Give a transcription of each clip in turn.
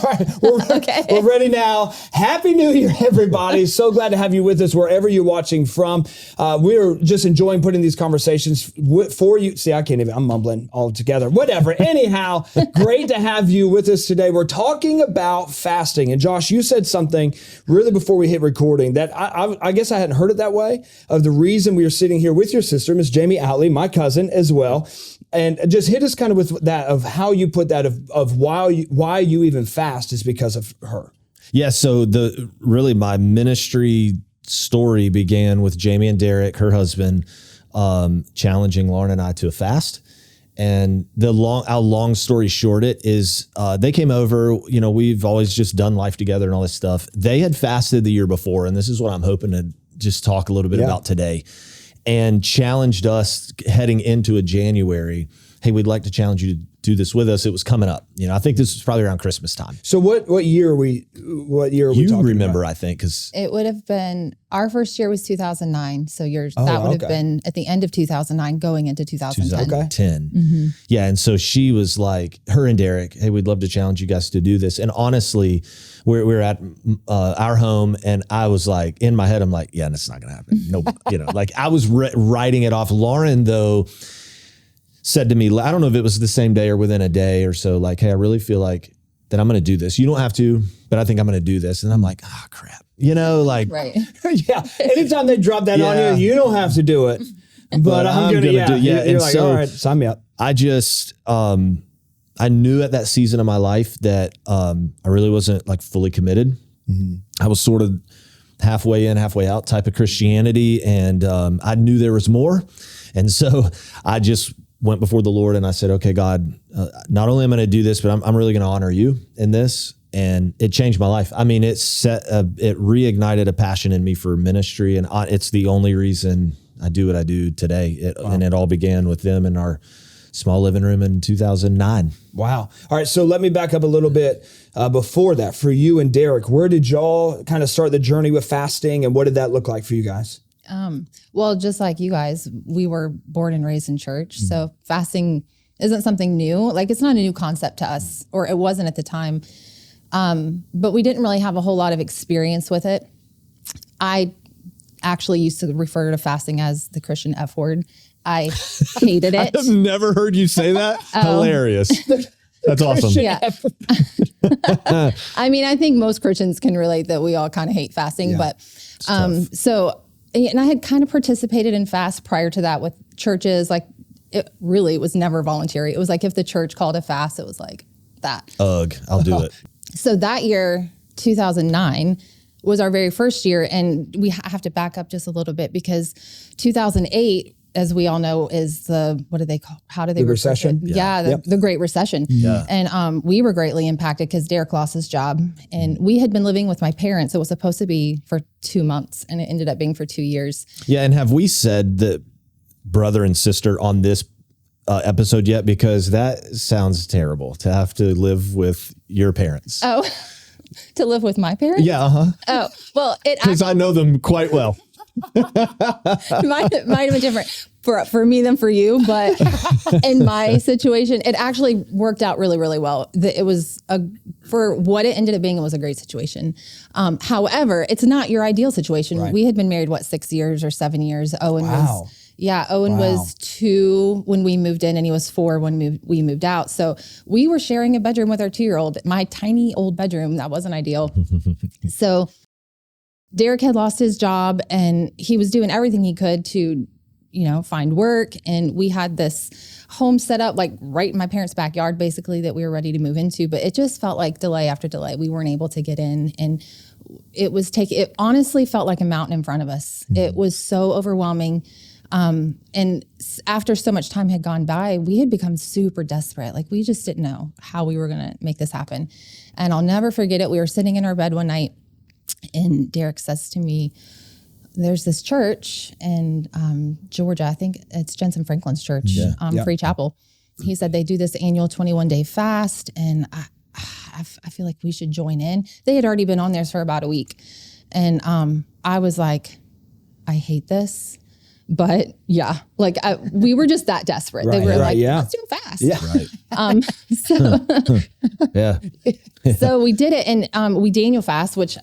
right, we're ready now. Happy New Year, everybody. So glad to have you with us wherever you're watching from. We're just enjoying putting these conversations for you. See, I'm mumbling all together. Whatever. Anyhow, great to have you with us today. We're talking about fasting. And Josh, you said something really before we hit recording that I guess I hadn't heard it that way, of the reason we are sitting here with your sister, Miss Jamie Outley, my cousin as well. And just hit us kind of with that of how you put that of why you even fast is because of her. Yeah. So really my ministry story began with Jamie and Derek, her husband, challenging Lauren and I to a fast. And our long story short, it is, they came over, we've always just done life together and all this stuff. They had fasted the year before. And this is what I'm hoping to just talk a little bit about today, and challenged us heading into a January. Hey, we'd like to challenge you to do this with us. It was coming up. I think this was probably around Christmas time. So what year are we talking You remember, about? I think, because it would have been, our first year was 2009. So that would have been at the end of 2009 going into 2010. 2010. Mm-hmm. Yeah. And so she was like, her and Derek, hey, we'd love to challenge you guys to do this. And honestly, we're at our home, and I was like, in my head, I'm like, yeah, that's not going to happen. No, like I was writing it off. Lauren, though, said to me, I don't know if it was the same day or within a day or so, like, hey, I really feel like that I'm going to do this. You don't have to, but I think I'm going to do this. And I'm like, oh, crap. Right. Yeah. Anytime they drop that on you, you don't have to do it, but I'm going to do it. Yeah. You're like, all right, sign me up. I just, I knew at that season of my life that I really wasn't like fully committed. Mm-hmm. I was sort of halfway in, halfway out type of Christianity. And I knew there was more. And so I just went before the Lord and I said, okay, God, not only am I going to do this, but I'm really going to honor you in this. And it changed my life. I mean, it reignited a passion in me for ministry. And it's the only reason I do what I do today. And it all began with them in our small living room in 2009. Wow. All right. So let me back up a little bit before that. For you and Derek, where did y'all kind of start the journey with fasting, and what did that look like for you guys? Well, just like you guys, we were born and raised in church. Mm-hmm. So fasting isn't something new. Like, it's not a new concept to us, or it wasn't at the time. But we didn't really have a whole lot of experience with it. I actually used to refer to fasting as the Christian F word. I hated it. I've never heard you say that. Hilarious. That's awesome. Yeah. I mean, I think most Christians can relate that we all kind of hate fasting, but and I had kind of participated in fast prior to that with churches. Like, it was never voluntary. It was like if the church called a fast, it was like that. Ugh, I'll do it. So that year, 2009, was our very first year. And we have to back up just a little bit, because 2008, as we all know, is what do they call? How do they? The recession. The Great Recession. Yeah. And we were greatly impacted because Derek lost his job, and we had been living with my parents. It was supposed to be for 2 months, and it ended up being for 2 years. Yeah. And have we said that brother and sister on this episode yet? Because that sounds terrible to have to live with your parents. Oh, to live with my parents? Yeah. Uh-huh. Oh, well, because I know them quite well. might have been different for me than for you, but in my situation, it actually worked out really, really well. It was for what it ended up being, it was a great situation. However, it's not your ideal situation. Right. We had been married, 6 years or 7 years. Owen was 2 when we moved in, and he was 4 when we moved out. So we were sharing a bedroom with our 2-year-old, my tiny old bedroom. That wasn't ideal. So Derek had lost his job, and he was doing everything he could to, find work. And we had this home set up like right in my parents' backyard, basically, that we were ready to move into. But it just felt like delay after delay. We weren't able to get in, and it honestly felt like a mountain in front of us. Mm-hmm. It was so overwhelming. And after so much time had gone by, we had become super desperate. Like, we just didn't know how we were going to make this happen. And I'll never forget it. We were sitting in our bed one night, and Derek says to me, there's this church in Georgia. I think it's Jensen Franklin's church, Free Chapel. He said they do this annual 21-day fast, and I feel like we should join in. They had already been on theirs for about a week. And I was like, I hate this, But yeah, like we were just that desperate. They were like, let's do it fast. Yeah. So we did it, and we Daniel fast, which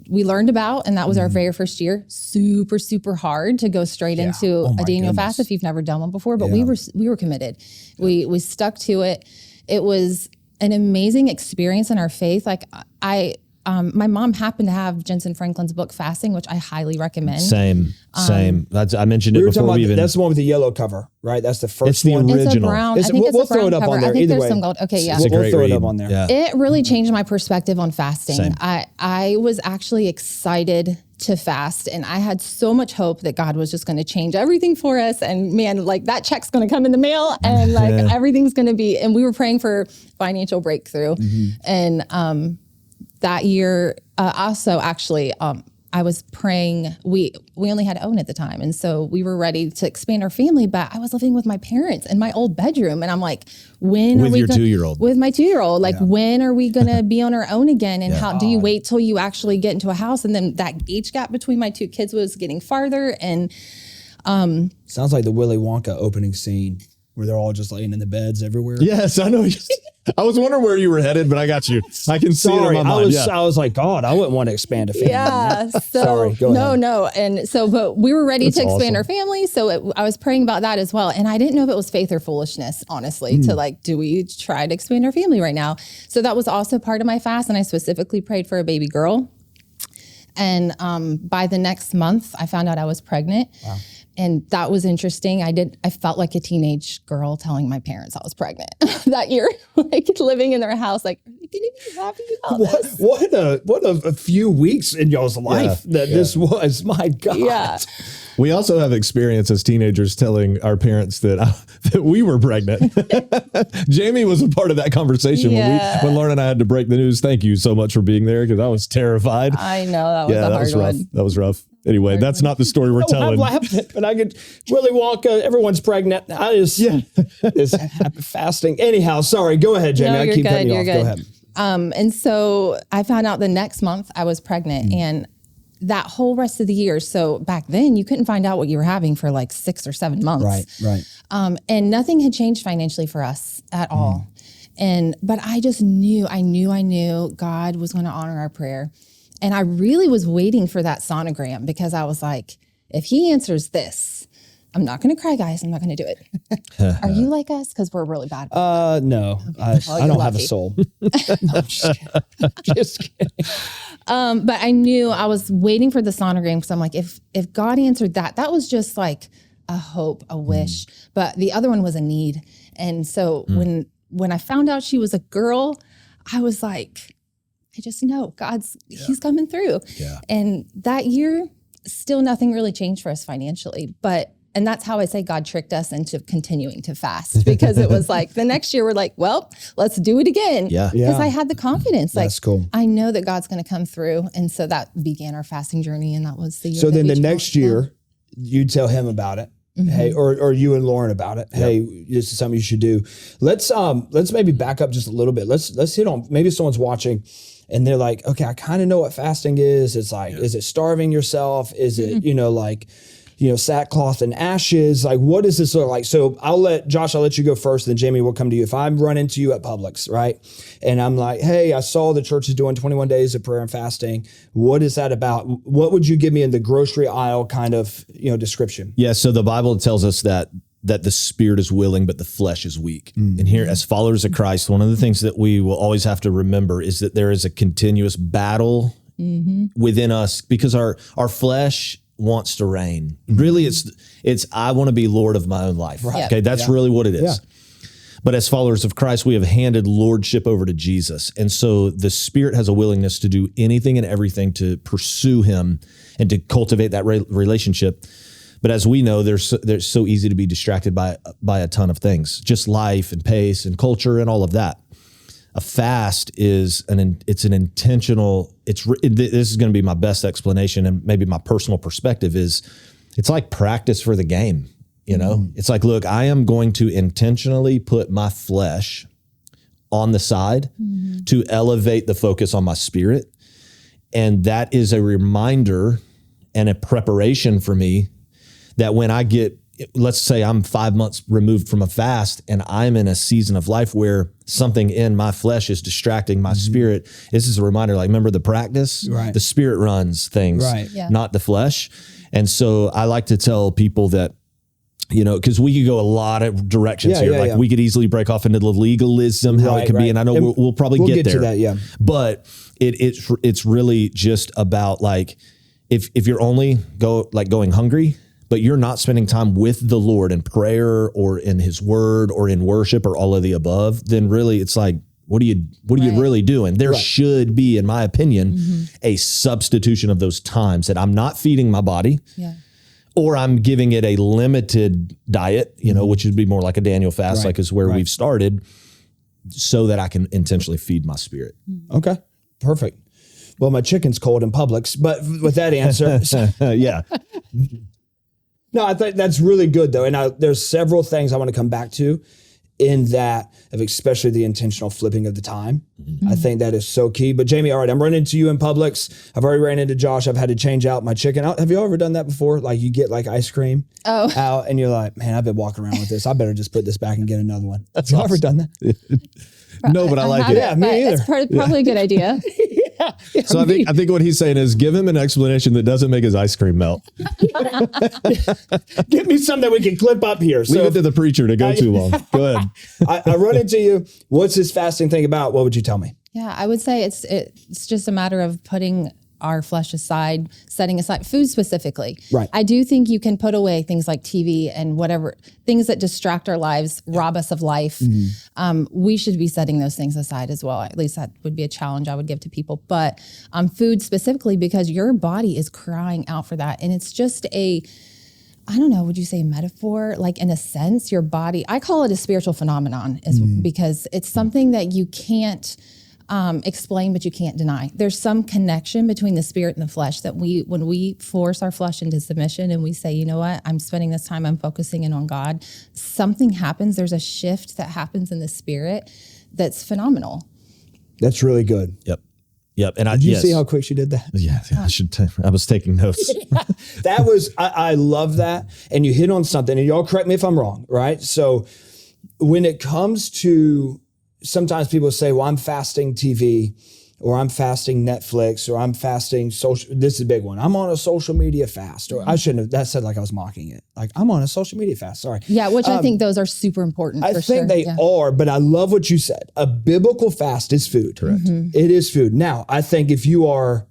we learned about, and that was our very first year. Super, super hard to go straight into a Daniel fast if you've never done one before. But we were committed. We stuck to it. It was an amazing experience in our faith. Like my mom happened to have Jensen Franklin's book Fasting, which I highly recommend. Same. I mentioned it before we even. That's the one with the yellow cover, right? That's the first it's the one. original. It's a brown. I think we'll it's a brown throw it up cover. on there. I think Either there's way. some gold. Okay, yeah. We'll throw it up on there. Yeah. It really changed my perspective on fasting. Same. I was actually excited to fast, and I had so much hope that God was just going to change everything for us. And man, like that check's going to come in the mail, and like everything's going to be. And we were praying for financial breakthrough, and that year also actually. I was praying, we only had Owen at the time. And so we were ready to expand our family, but I was living with my parents in my old bedroom. And I'm like, when are we with your 2-year-old? With my 2-year-old, like when are we going to be on our own again? And how do you wait till you actually get into a house? And then that age gap between my 2 kids was getting farther. And sounds like the Willy Wonka opening scene where they're all just laying in the beds everywhere. Yes, I know. I was wondering where you were headed, but I got you. I can see it in my mind. I was like, God, I wouldn't want to expand a family. Yeah. So, Sorry, go ahead. No. And so, but we were ready to expand our family. So I was praying about that as well. And I didn't know if it was faith or foolishness, honestly, to like, do we try to expand our family right now? So that was also part of my fast. And I specifically prayed for a baby girl. And by the next month, I found out I was pregnant. Wow. And that was interesting. I felt like a teenage girl telling my parents I was pregnant that year, like living in their house, like, are you going to be happy about this? What a few weeks in y'all's life that this was, my God. Yeah. We also have experience as teenagers telling our parents that we were pregnant. Jamie was a part of that conversation when Lauren and I had to break the news. Thank you so much for being there, because I was terrified. I know, that was a hard one. That was rough. Anyway, that's not the story we're telling. I'm laughing, but I could Willy Wonka. Everyone's pregnant. I just is fasting. Anyhow, sorry. Go ahead, Jamie. I keep cutting you off. Go ahead. And so I found out the next month I was pregnant, and that whole rest of the year. So back then you couldn't find out what you were having for like 6 or 7 months. Right. And nothing had changed financially for us at all. But I just knew God was going to honor our prayer. And I really was waiting for that sonogram, because I was like, if he answers this, I'm not going to cry, guys. I'm not going to do it. Are you like us? Because we're really bad. No, I don't have a soul. No, I'm just kidding. But I knew I was waiting for the sonogram, because I'm like, if God answered that was just like a hope, a wish. But the other one was a need. And so when I found out she was a girl, I was like, I just know he's coming through. Yeah. And that year, still nothing really changed for us financially. And that's how I say God tricked us into continuing to fast, because it was like the next year we're like, well, let's do it again. Yeah. Because I had the confidence. Like, that's cool. I know that God's going to come through. And so that began our fasting journey. And that was the year. So then the next year, you tell him about it. Mm-hmm. Hey, or you and Lauren about it. Yep. Hey, this is something you should do. Let's maybe back up just a little bit. Let's hit on, maybe someone's watching and they're like, okay, I kind of know what fasting is. It's like, is it starving yourself? Is it, sackcloth and ashes? Like, what does this look like? So I'll let you go first, then Jamie will come to you. If I run into you at Publix, right? And I'm like, hey, I saw the church is doing 21 days of prayer and fasting. What is that about? What would you give me in the grocery aisle kind of, description? Yeah. So the Bible tells us that the spirit is willing, but the flesh is weak. Mm-hmm. And here, as followers of Christ, one of the things that we will always have to remember is that there is a continuous battle within us, because our flesh wants to reign. Really, it's I want to be Lord of my own life. Right. Okay, that's really what it is. Yeah. But as followers of Christ, we have handed lordship over to Jesus. And so the Spirit has a willingness to do anything and everything to pursue him and to cultivate that relationship. But as we know, they're so easy to be distracted by a ton of things, just life and pace and culture and all of that. A fast is it's an intentional. This is going to be my best explanation, and maybe my personal perspective is, it's like practice for the game. It's like, look, I am going to intentionally put my flesh on the side to elevate the focus on my spirit, and that is a reminder and a preparation for me that when I get, let's say I'm 5 months removed from a fast and I'm in a season of life where something in my flesh is distracting my spirit. This is a reminder, like, remember the practice? Right. The spirit runs things, Right. Yeah. not the flesh. And so I like to tell people that, you know, because we could go a lot of directions here. Like we could easily break off into the legalism, how it could be. And I know we'll probably get there. To that, yeah. But it's really just about, like, if you're only going hungry, but you're not spending time with the Lord in prayer or in his word or in worship or all of the above, then really it's like, what are you really doing? There should be, in my opinion, a substitution of those times that I'm not feeding my body. Yeah. Or I'm giving it a limited diet, you know, which would be more like a Daniel fast, like is where we've started, so that I can intentionally feed my spirit. Okay, perfect. Well, my chicken's cold in Publix, but with that answer, Yeah. no, I think that's really good though. And there's several things I want to come back to in that, of especially the intentional flipping of the time. I think that is so key. But Jamie, all right, I'm running into you in Publix. I've already ran into Josh. I've had to change out my chicken. Have you ever done that before? Like you get like ice cream out and you're like, man, I've been walking around with this. I better just put this back and get another one. Have you ever done that? No, but I like it. Yeah, me either. It's probably a good idea. So I think what he's saying is give him an explanation that doesn't make his ice cream melt. Give me some that we can clip up here. Leave it to the preacher to go too long. Go ahead. I run into you. What's this fasting thing about? What would you tell me? Yeah, I would say it's just a matter of putting our flesh aside, setting aside food specifically. Right. I do think you can put away things like TV and whatever, things that distract our lives, rob us of life. We should be setting those things aside as well. At least that would be a challenge I would give to people. But food specifically, because your body is crying out for that. And it's just I don't know, would you say a metaphor? Like in a sense, your body, I call it a spiritual phenomenon because it's something that you can't explain, but you can't deny. There's some connection between the spirit and the flesh that when we force our flesh into submission and we say, you know what, I'm spending this time, I'm focusing in on God, something happens. There's a shift that happens in the spirit that's phenomenal. That's really good. Yep. And Did you see how quick she did that? Yeah, I was taking notes. That was, I love that. And you hit on something, and y'all correct me if I'm wrong, right? So when it comes to, sometimes people say, well, I'm fasting TV, or I'm fasting Netflix, or I'm fasting social. This is a big one. I'm on a social media fast. Or I shouldn't have, that said like I was mocking it. Like, I'm on a social media fast. Sorry. Yeah, which I think those are super important. I think they are, but I love what you said. A biblical fast is food. Correct. It is food. Now, I think if you are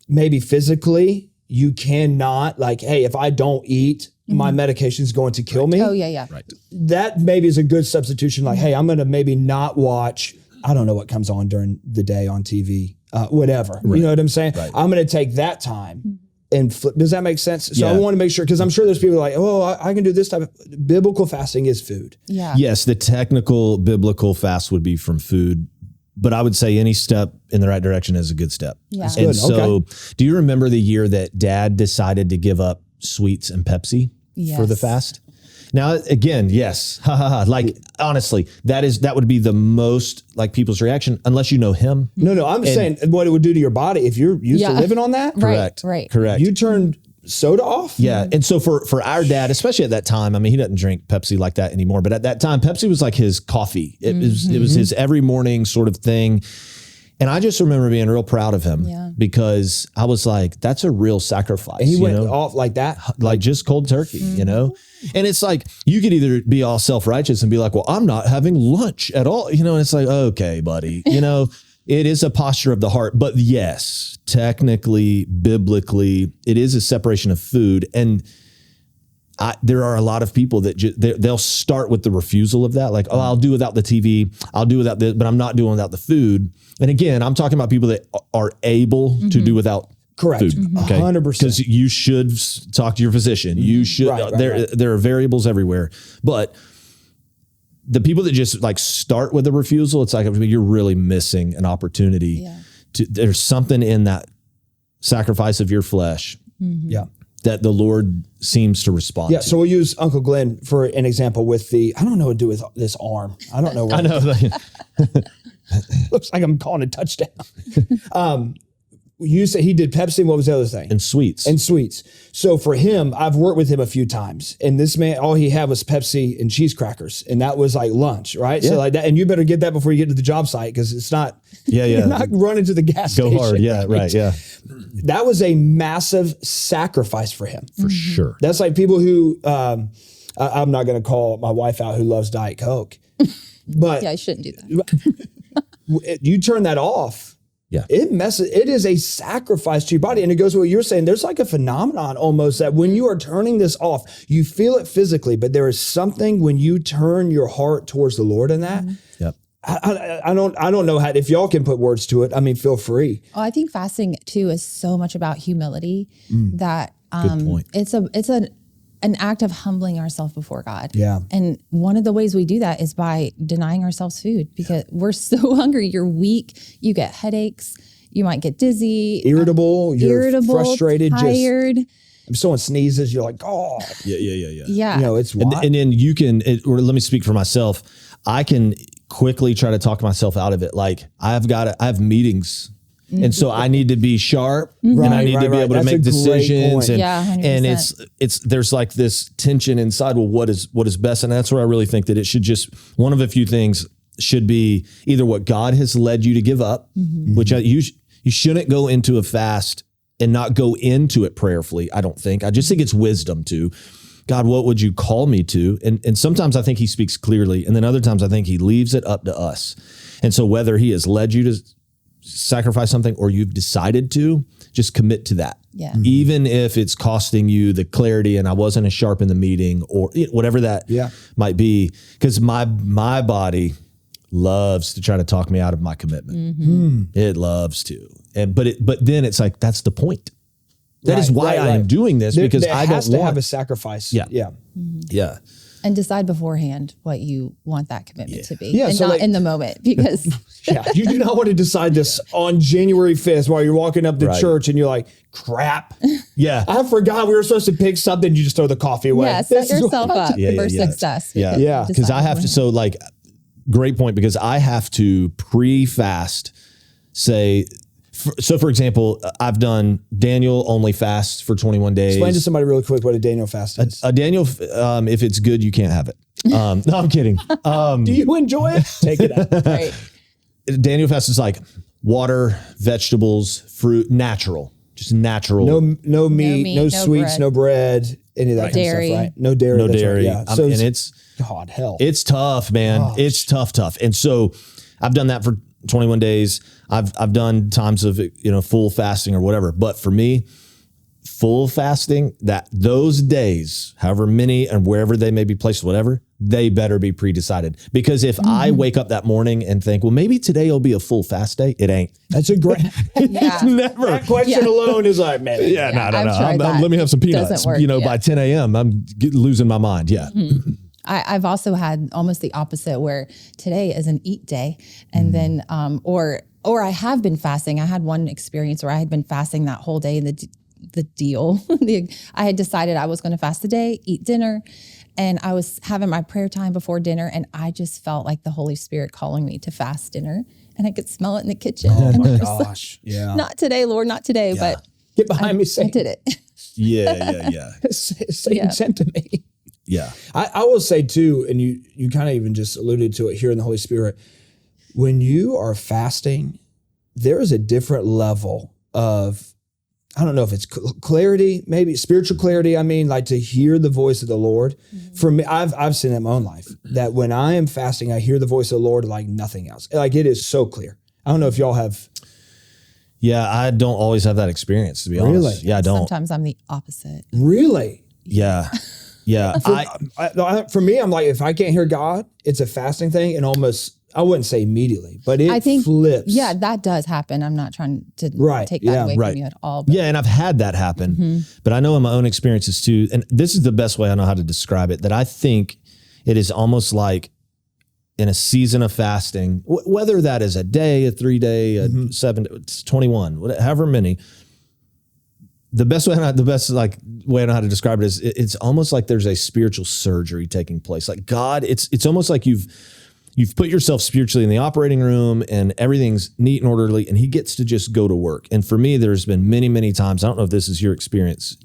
maybe physically, you cannot, like, hey, if I don't eat, my medication is going to kill me. Oh, yeah. Right. That maybe is a good substitution. Like, hey, I'm going to maybe not watch, I don't know what comes on during the day on TV, whatever. Right. You know what I'm saying? Right. I'm going to take that time and flip. Does that make sense? So I want to make sure, because I'm sure there's people like, oh, I can do this type of, biblical fasting is food. Yeah. Yes, the technical biblical fast would be from food, but I would say any step in the right direction is a good step. Yeah. And Good. so do you remember the year that Dad decided to give up sweets and Pepsi for the fast? Now, again, yes. Like, honestly, that would be the most, like, people's reaction, unless you know him. No, I'm saying what it would do to your body if you're used to living on that. Correct. Correct. You turned soda off? Yeah. And so for our dad, especially at that time, I mean, he doesn't drink Pepsi like that anymore, but at that time, Pepsi was like his coffee. It was his every morning sort of thing. And I just remember being real proud of him because I was like, that's a real sacrifice. And he went off like that? Like just cold turkey, you know? And it's like, you could either be all self-righteous and be like, well, I'm not having lunch at all. You know, and it's like, okay, buddy, you know, it is a posture of the heart. But yes, technically, biblically, it is a separation of food. And there are a lot of people that they'll start with the refusal of that. Like, oh, I'll do without the TV. I'll do without this, but I'm not doing without the food. And again, I'm talking about people that are able to do without Correct. food. Okay. 100%. Because you should talk to your physician. You should, there are variables everywhere, but the people that just like start with a refusal, it's like, you're really missing an opportunity there's something in that sacrifice of your flesh. That the Lord seems to respond to. So we'll use Uncle Glenn for an example with I don't know what to do with this arm. I don't know. I know. Looks like I'm calling a touchdown. you said he did Pepsi. And what was the other thing? And sweets. And sweets. So for him, I've worked with him a few times, and this man, all he had was Pepsi and cheese crackers, and that was like lunch, right? So like that, and you better get that before you get to the job site because it's not. You're not running to the gas station. Go hard. Yeah. Right. Yeah. That was a massive sacrifice for him. For sure. That's like people who. I'm not going to call my wife out who loves Diet Coke, but Yeah, I shouldn't do that. you turn that off. Yeah. It is a sacrifice to your body. And it goes to what you're saying. There's like a phenomenon almost that when you are turning this off, you feel it physically, but there is something when you turn your heart towards the Lord in that. Yep. I don't know how, if y'all can put words to it. I mean, feel free. Oh, I think fasting too is so much about humility that Good point. it's an act of humbling ourselves before God. Yeah. And one of the ways we do that is by denying ourselves food because we're so hungry. You're weak. You get headaches. You might get dizzy. Irritable. You're frustrated. Tired. If someone sneezes, you're like, oh. Yeah. Yeah. You know, it's wild. And then you can, or let me speak for myself. I can quickly try to talk myself out of it. Like I have meetings. And so I need to be sharp and I need to be able to make decisions. And, Yeah, 100%. and there's like this tension inside. Well, what is best? And that's where I really think that it should just, one of a few things should be either what God has led you to give up, which you shouldn't go into a fast and not go into it prayerfully. I don't think. I just think it's wisdom to God, what would you call me to? And sometimes I think he speaks clearly. And then other times I think he leaves it up to us. And so whether he has led you to sacrifice something or you've decided to, just commit to that. Yeah. Even if it's costing you the clarity and I wasn't as sharp in the meeting or whatever that might be. Because my body loves to try to talk me out of my commitment. It loves to. But then it's like, that's the point. That is why I am doing this because I don't want to have a sacrifice. Yeah. Yeah. And decide beforehand what you want that commitment to be. Yeah, and so not like- in the moment because You do not want to decide this on January 5th while you're walking up to church and you're like, crap. Yeah. I forgot we were supposed to pick something. You just throw the coffee away. yeah, set This is yourself what- up for Yeah. success. Yeah. Because I have to, so like, great point, because I have to pre-fast say, so for example, I've done Daniel only fasts for 21 days. Explain to somebody really quick what a Daniel fast is. A Daniel, if it's good, you can't have it. No, I'm kidding. Do you enjoy it? Take it out. Right. Daniel fast is like water, vegetables, fruit, natural, just natural. No meat, no no sweets, bread. no bread, any of that kind dairy. of stuff, right? No dairy. No that's dairy. Right, yeah. So And it's God, hell. It's tough, man. Gosh. It's tough. And so I've done that for 21 days. I've done times of, full fasting or whatever. But for me, full fasting, that those days, however many and wherever they may be placed, whatever, they better be pre-decided. Because if I wake up that morning and think, well, maybe today will be a full fast day, it ain't. That's a great. Yeah. Never. That question alone is like, man. Yeah, no. I've tried that. Let me have some peanuts. Doesn't work, by 10 a.m., I'm losing my mind. Yeah. I've also had almost the opposite where today is an eat day. And then, or I have been fasting. I had one experience where I had been fasting that whole day and the deal, I had decided I was going to fast the day, eat dinner. And I was having my prayer time before dinner. And I just felt like the Holy Spirit calling me to fast dinner. And I could smell it in the kitchen. Oh And my I was like, gosh. Yeah. not today, Lord, not today. Yeah. But Get behind me, I Satan. did it. Yeah. Satan sent to me. Yeah. I will say too, and you kind of even just alluded to it here in the Holy Spirit, when you are fasting, there is a different level of, I don't know if it's clarity, maybe spiritual clarity. I mean, like to hear the voice of the Lord. For me, I've seen that in my own life, that when I am fasting, I hear the voice of the Lord like nothing else. Like it is so clear. I don't know if y'all have. Yeah, I don't always have that experience, to be Really? honest. Yeah, I don't. Sometimes I'm the opposite. Really? Yeah. Yeah. For me, I'm like, if I can't hear God, it's a fasting thing, and almost, I wouldn't say immediately, but I it think, flips. yeah, that does happen. I'm not trying to take that yeah, away right. from you at all. But Yeah, and I've had that happen, but I know in my own experiences too, and this is the best way I know how to describe it, that I think it is almost like in a season of fasting, whether that is a day, a 3 day, a 7, it's 21, however many. The best way I know how to describe it is it's almost like there's a spiritual surgery taking place. Like God, it's almost like you've you've put yourself spiritually in the operating room and everything's neat and orderly, and he gets to just go to work. And for me, there's been many, many times, I don't know if this is your experience.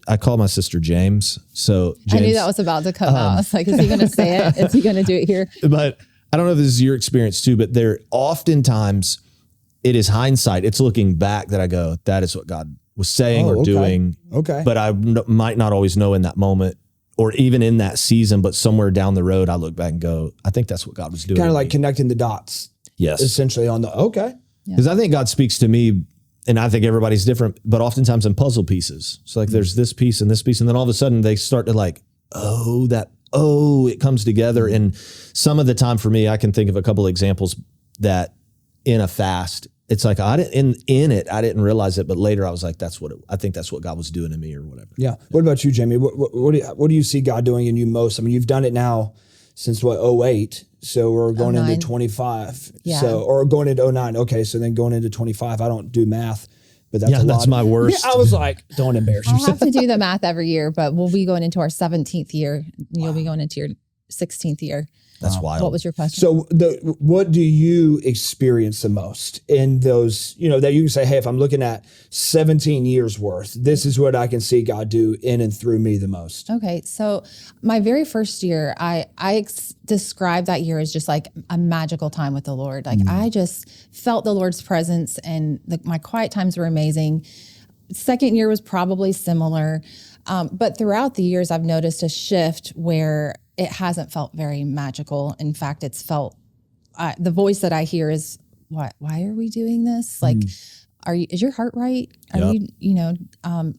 I call my sister James. So James, I knew that was about to come out. I was like, is he going to say it? Is he going to do it here? But I don't know if this is your experience too, but there oftentimes it is hindsight. It's looking back that I go, that is what God was saying or doing. Okay. But I might not always know in that moment or even in that season, but somewhere down the road, I look back and go, I think that's what God was doing. Kind of like connecting the dots. Yes. Essentially on the, okay. Because I think God speaks to me, and I think everybody's different, but oftentimes in puzzle pieces. So like there's this piece and this piece, and then all of a sudden they start to like, it comes together. And some of the time for me, I can think of a couple of examples that in a fast, it's like I didn't realize it, but later I was like, I think that's what God was doing in me or whatever. Yeah. What about you, Jamie? What do you see God doing in you most? I mean, you've done it now since 08. So we're going into 25. Yeah. So, or going into 09. Okay. So then going into 25, I don't do math, but that's a lot. That's my worst. Yeah, I was like, don't embarrass I'll yourself. have to do the math every year, but we'll be going into our 17th year. You'll be going into your 16th year. That's wild. What was your question? So what do you experience the most in those, that you can say, hey, if I'm looking at 17 years worth, this is what I can see God do in and through me the most? Okay. So my very first year, I described that year as just like a magical time with the Lord. Like I just felt the Lord's presence and my quiet times were amazing. Second year was probably similar. But throughout the years, I've noticed a shift where it hasn't felt very magical. In fact, it's felt, the voice that I hear is, why are we doing this? Like, is your heart right? Are you,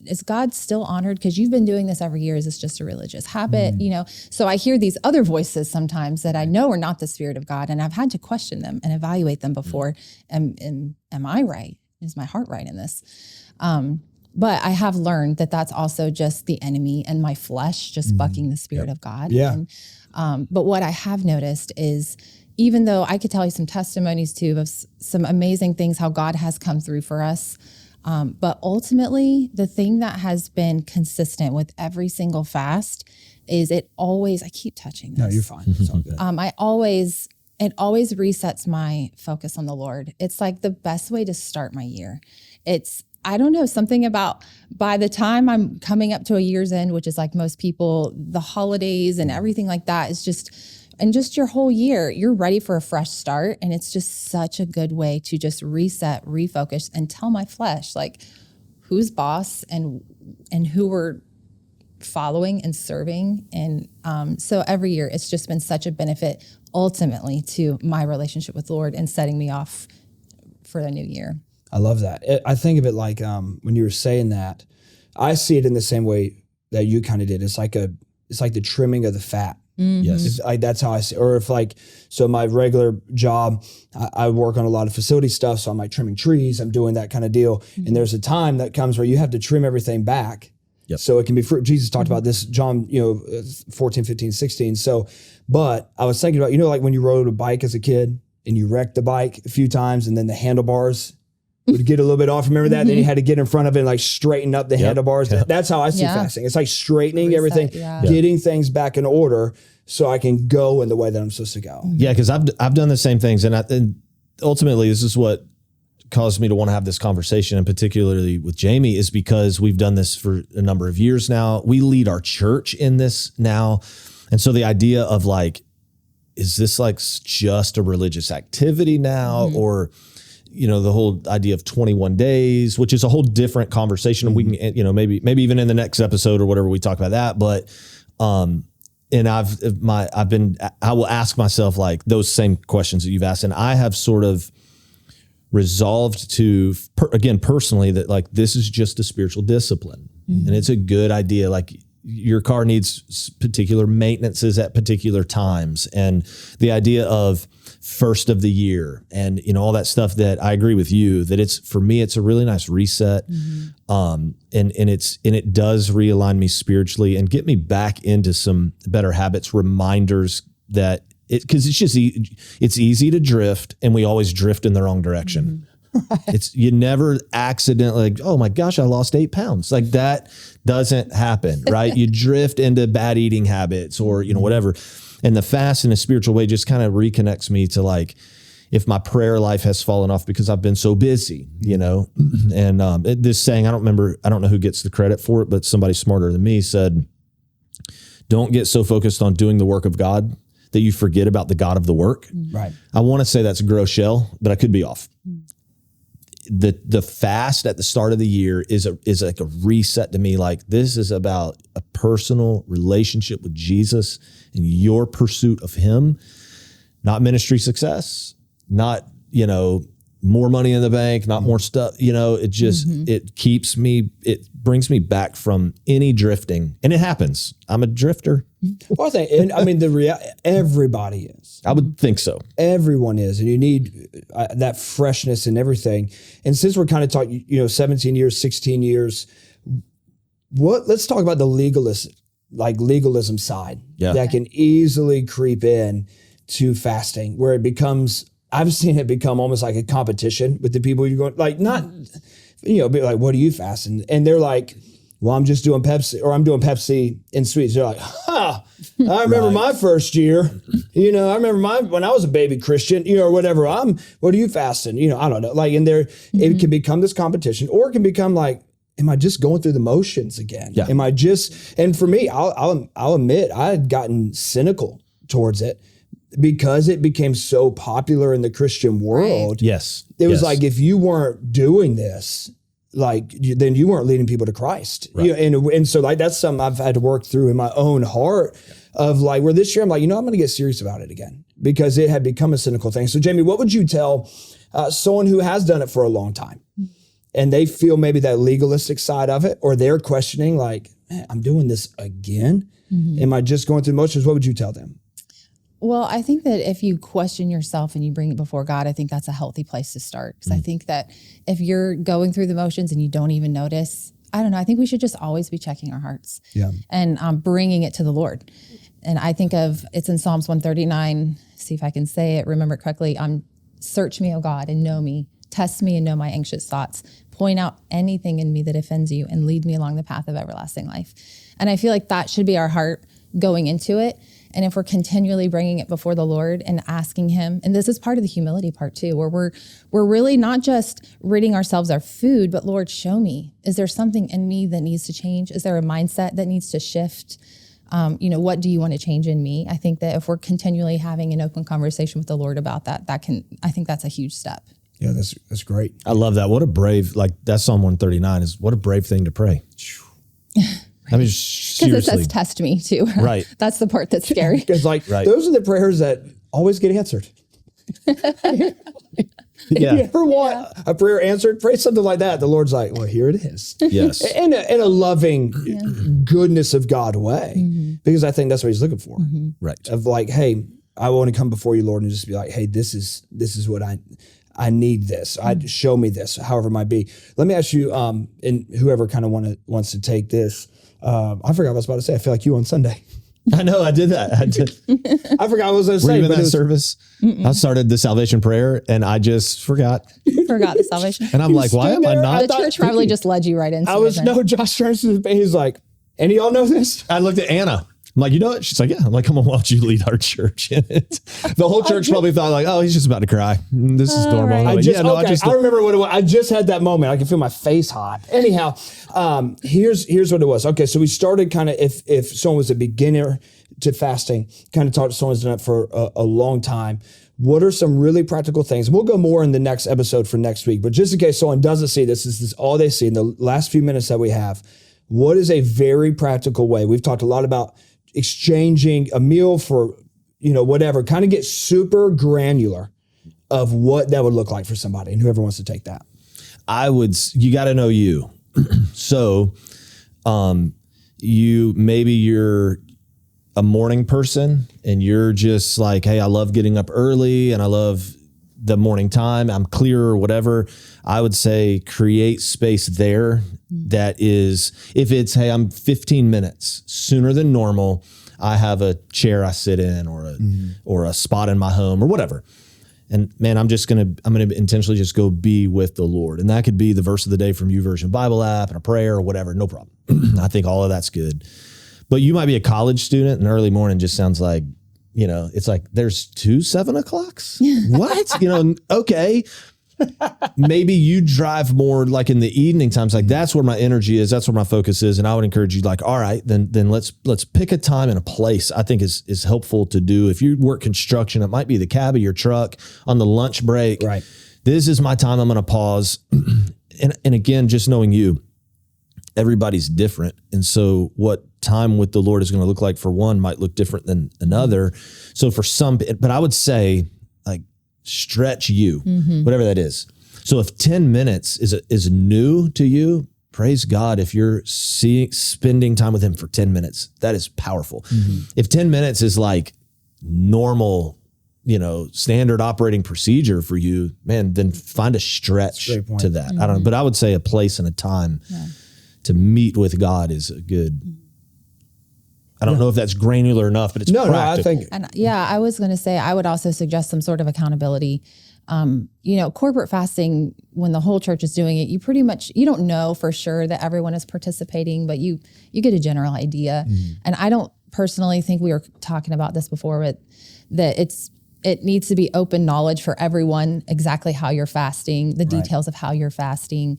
is God still honored? Because you've been doing this every year. Is this just a religious habit? So I hear these other voices sometimes that I know are not the Spirit of God. And I've had to question them and evaluate them before. Am I right? Is my heart right in this? But I have learned that that's also just the enemy and my flesh just bucking the Spirit of God. Yeah. And, but what I have noticed is, even though I could tell you some testimonies too of some amazing things, how God has come through for us. But ultimately, the thing that has been consistent with every single fast is it always, I keep touching this. No, you're fine. It's all good. It always resets my focus on the Lord. It's like the best way to start my year. I don't know, something about by the time I'm coming up to a year's end, which is like most people, the holidays and everything like that is just your whole year, you're ready for a fresh start. And it's just such a good way to just reset, refocus, and tell my flesh, like, who's boss and who we're following and serving. And so every year, it's just been such a benefit ultimately to my relationship with the Lord and setting me off for the new year. I love that. I think of it like when you were saying that, I see it in the same way that you kind of did. It's like the trimming of the fat. Yes. That's how I see it. Or if so my regular job, I work on a lot of facility stuff. So I'm like trimming trees, I'm doing that kind of deal. And there's a time that comes where you have to trim everything back. Yep. So it can be fruit. Jesus talked about this, John, 14, 15, 16. So, but I was thinking about, like when you rode a bike as a kid and you wrecked the bike a few times and then the handlebars would get a little bit off. Remember that? Then you had to get in front of it and like straighten up the handlebars. That's how I see fasting. It's like straightening everything, getting things back in order so I can go in the way that I'm supposed to go. Yeah, because I've done the same things. And ultimately, this is what caused me to want to have this conversation, and particularly with Jamie, is because we've done this for a number of years now. We lead our church in this now. And so the idea of like, is this like just a religious activity now? Or the whole idea of 21 days, which is a whole different conversation. And we can, maybe even in the next episode or whatever, we talk about that. But, and I will ask myself like those same questions that you've asked. And I have sort of resolved to, again, personally, that like, this is just a spiritual discipline and it's a good idea. Like your car needs particular maintenances at particular times. And the idea of first of the year and, all that stuff, that I agree with you that for me, it's a really nice reset. And it does realign me spiritually and get me back into some better habits, reminders that cause it's easy to drift and we always drift in the wrong direction. You never accidentally like, oh my gosh, I lost 8 pounds. Like that doesn't happen, right? You drift into bad eating habits or, whatever. And the fast in a spiritual way just kind of reconnects me to like, if my prayer life has fallen off because I've been so busy, you know, and this saying, I don't know who gets the credit for it, but somebody smarter than me said, don't get so focused on doing the work of God that you forget about the God of the work. Right. I want to say that's a gross shell, but I could be off. The fast at the start of the year is like a reset to me. Like, this is about a personal relationship with Jesus and your pursuit of him, not ministry success, not, you know, more money in the bank, not more stuff, you know, it just, it brings me back from any drifting, and it happens. I'm a drifter. Well, I mean, everybody is. I would think so. Everyone is, and you need that freshness and everything. And since we're kind of talking, you know, 17 years, 16 years, let's talk about the legalism side that can easily creep in to fasting, where it becomes, I've seen it become almost like a competition with the people you're going, like, not, you know, be like, what are you fasting? And they're like, well, I'm just doing Pepsi, or I'm doing Pepsi and sweets. They're like, I remember my first year, you know, I remember when I was a baby Christian, you know, or whatever. What are you fasting? You know, I don't know. Like, in there, it can become this competition, or it can become like, am I just going through the motions again? Yeah. Am I just, and for me, I'll admit, I had gotten cynical towards it, because it became so popular in the Christian world. Right. Yes. It was like, if you weren't doing this, like, then you weren't leading people to Christ. Right. You know, and so like, that's something I've had to work through in my own heart of like, where this year I'm like, you know, I'm going to get serious about it again, because it had become a cynical thing. So Jamie, what would you tell someone who has done it for a long time and they feel maybe that legalistic side of it, or they're questioning like, man, I'm doing this again. Am I just going through the motions? What would you tell them? Well, I think that if you question yourself and you bring it before God, I think that's a healthy place to start. Because I think that if you're going through the motions and you don't even notice, I don't know, I think we should just always be checking our hearts and bringing it to the Lord. And I think it's in Psalms 139, see if I can say it, remember it correctly. Search me, O God, and know me. Test me and know my anxious thoughts. Point out anything in me that offends you and lead me along the path of everlasting life. And I feel like that should be our heart going into it. And if we're continually bringing it before the Lord and asking him, and this is part of the humility part too, where we're really not just ridding ourselves of food, but Lord, show me, is there something in me that needs to change? Is there a mindset that needs to shift? You know, what do you want to change in me? I think that if we're continually having an open conversation with the Lord about that, I think that's a huge step. Yeah, that's great. I love that. What a brave, like that Psalm 139 is what a brave thing to pray. I mean, seriously. Because it says test me too. Right. That's the part that's scary. Because those are the prayers that always get answered. If you ever want a prayer answered, pray something like that. The Lord's like, well, here it is. Yes. In a loving goodness of God way. Because I think that's what he's looking for. Right. Of like, hey, I want to come before you, Lord, and just be like, hey, this is what I need this. Show me this, however it might be. Let me ask you, and whoever kind of wants to take this. I forgot what I was about to say. I feel like you on Sunday. I know, I did that. I forgot what I was going to say. Were you in that service? I started the salvation prayer and I just forgot. Forgot the salvation. And I'm like, why am I not? The church probably just led you right into it. Josh turns to me, he's like, any of y'all know this? I looked at Anna. I'm like, you know what? She's like, yeah. I'm like, come on, why don't you lead our church in it? The whole church probably thought like, oh, he's just about to cry. This is normal. Right. I remember what it was. I just had that moment. I can feel my face hot. Anyhow, here's what it was. Okay, so we started kind of, if someone was a beginner to fasting, kind of talk to someone who's done it for a long time. What are some really practical things? We'll go more in the next episode for next week, but just in case someone doesn't see this is all they see in the last few minutes that we have. What is a very practical way? We've talked a lot about exchanging a meal for, whatever, kind of get super granular of what that would look like for somebody and whoever wants to take that. You got to know you. So, you're a morning person and you're just like, hey, I love getting up early and I love the morning time. I'm clear or whatever. I would say create space there. That is, if it's, hey, I'm 15 minutes sooner than normal, I have a chair I sit in or a spot in my home or whatever. And man, I'm going to intentionally just go be with the Lord. And that could be the verse of the day from YouVersion Bible app and a prayer or whatever. No problem. I think all of that's good. But you might be a college student and early morning just sounds like, it's like there's 2 7 o'clocks. What? Okay. Maybe you drive more like in the evening times. Like that's where my energy is. That's where my focus is. And I would encourage you like, all right, then let's pick a time and a place. I think is helpful to do. If you work construction, it might be the cab of your truck on the lunch break. Right. This is my time. I'm going to pause. And again, just knowing you, everybody's different. And so what time with the Lord is going to look like for one might look different than another. So for some, but I would say like stretch you, whatever that is. So if 10 minutes is new to you, praise God. If you're spending time with him for 10 minutes, that is powerful. If 10 minutes is like normal, standard operating procedure for you, man, then find a stretch to that. I don't know, but I would say a place and a time to meet with God is a good. I don't know if that's granular enough, but it's practical. No, I think. And I was going to say, I would also suggest some sort of accountability. Corporate fasting, when the whole church is doing it, you don't know for sure that everyone is participating, but you get a general idea. And I don't personally think, we were talking about this before, but that it needs to be open knowledge for everyone, exactly how you're fasting, the details of how you're fasting.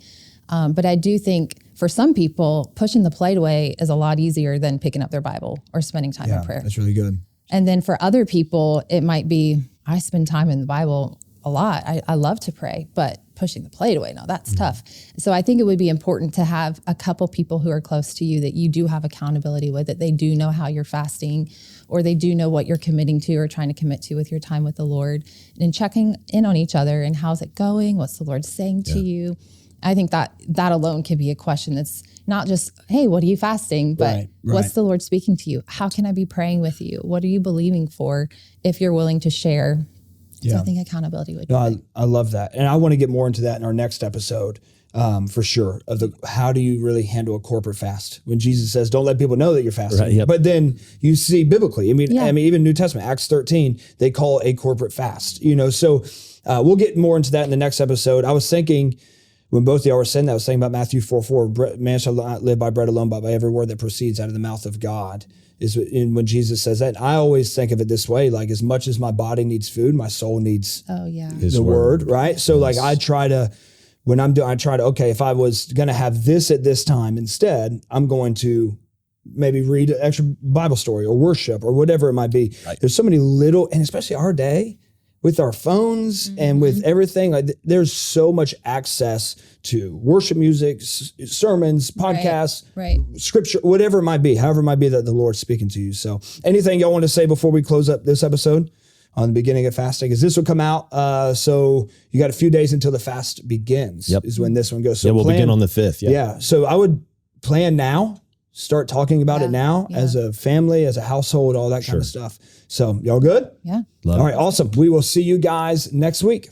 But I do think for some people, pushing the plate away is a lot easier than picking up their Bible or spending time in prayer. That's really good. And then for other people, it might be, I spend time in the Bible a lot. I love to pray, but pushing the plate away, no, that's tough. So I think it would be important to have a couple people who are close to you that you do have accountability with, that they do know how you're fasting, or they do know what you're committing to or trying to commit to with your time with the Lord, and checking in on each other and how's it going? What's the Lord saying to you? I think that alone could be a question that's not just, hey, what are you fasting? But what's the Lord speaking to you? How can I be praying with you? What are you believing for, if you're willing to share? So I think accountability would be good. I love that. And I want to get more into that in our next episode, for sure, of how do you really handle a corporate fast? When Jesus says, don't let people know that you're fasting. Right, yep. But then you see biblically, I mean, even New Testament, Acts 13, they call a corporate fast, so we'll get more into that in the next episode. I was thinking, when both of y'all were saying that, I was thinking about Matthew 4:4, man shall not live by bread alone, but by every word that proceeds out of the mouth of God. Is when Jesus says that. And I always think of it this way, like as much as my body needs food, my soul needs the word, right? So like I try to, okay, if I was going to have this at this time instead, I'm going to maybe read an extra Bible story or worship or whatever it might be. Right. There's so many little, and especially our day, with our phones and with everything, like there's so much access to worship music, sermons, podcasts, scripture, whatever it might be, however it might be that the Lord's speaking to you. So anything y'all want to say before we close up this episode on the beginning of fasting? Because this will come out, so you got a few days until the fast begins, is when this one goes. So we'll begin on the 5th. Yeah. So I would plan now, start talking about it now as a family, as a household, all that kind of stuff. So y'all good? Yeah. All right, awesome. We will see you guys next week.